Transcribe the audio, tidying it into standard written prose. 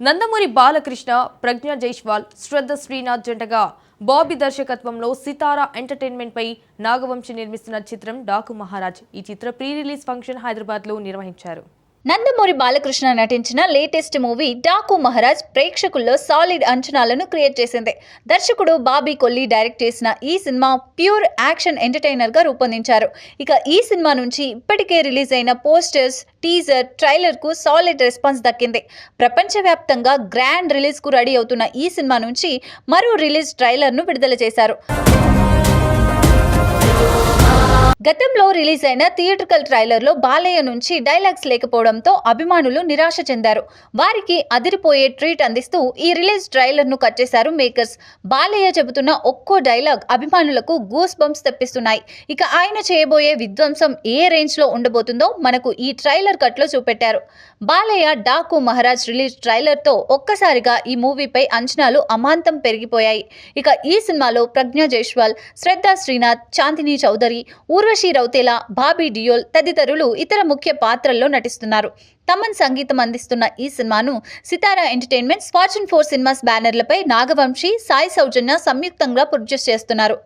నందమూరి బాలకృష్ణ, ప్రజ్ఞ జైస్వాల్, శ్రద్ధ శ్రీనాథ్ జంటగా బాబీ దర్శకత్వంలో సితారా ఎంటర్టైన్మెంట్ పై నాగవంశి నిర్మిస్తున్న చిత్రం డాకు మహారాజ్. ఈ చిత్ర ప్రీ రిలీజ్ ఫంక్షన్ హైదరాబాద్ లో నిర్వహించారు. నందమూరి బాలకృష్ణ నటించిన లేటెస్ట్ మూవీ డాకు మహారాజ్ ప్రేక్షకుల్లో సాలిడ్ అంచనాలను క్రియేట్ చేసింది. దర్శకుడు బాబీ కొల్లి డైరెక్ట్ చేసిన ఈ సినిమా ప్యూర్ యాక్షన్ ఎంటర్టైనర్ గా రూపొందించారు. ఇక ఈ సినిమా నుంచి ఇప్పటికే రిలీజ్ అయిన పోస్టర్స్, టీజర్, ట్రైలర్ కు సాలిడ్ రెస్పాన్స్ దక్కింది. ప్రపంచవ్యాప్తంగా గ్రాండ్ రిలీజ్ కు రెడీ అవుతున్న ఈ సినిమా నుంచి మరో రిలీజ్ ట్రైలర్ ను విడుదల చేశారు. గతంలో రిలీజ్ అయిన థియేట్రికల్ ట్రైలర్లో బాలయ్య నుంచి డైలాగ్స్ లేకపోవడంతో అభిమానులు నిరాశ చెందారు. వారికి అదిరిపోయే ట్రీట్ అందిస్తూ ఈ రిలీజ్ ట్రైలర్ను కట్ చేశారు మేకర్స్. బాలయ్య చెబుతున్న ఒక్కో డైలాగ్ అభిమానులకు గూస్ బంప్స్ తెప్పిస్తున్నాయి. ఇక ఆయన చేయబోయే విధ్వంసం ఏ రేంజ్లో ఉండబోతుందో మనకు ఈ ట్రైలర్ కట్లో చూపెట్టారు. బాలయ్య డాకు మహారాజ్ రిలీజ్ ట్రైలర్తో ఒక్కసారిగా ఈ మూవీపై అంచనాలు అమాంతం పెరిగిపోయాయి. ఇక ఈ సినిమాలో ప్రజ్ఞ జైస్వాల్, శ్రద్ధ శ్రీనాథ్, చాందిని చౌదరి, ఊర్వశి రౌతేలా, బాబీ డియోల్ తదితరులు ఇతర ముఖ్య పాత్రల్లో నటిస్తున్నారు. తమన్ సంగీతం అందిస్తున్న ఈ సినిమాను సితారా ఎంటర్టైన్మెంట్స్, ఫార్చ్యూన్ 4 సినిమాస్ బ్యానర్లపై నాగవంశి, సాయి సౌజన్య సంయుక్తంగా ప్రొడ్యూస్ చేస్తున్నారు.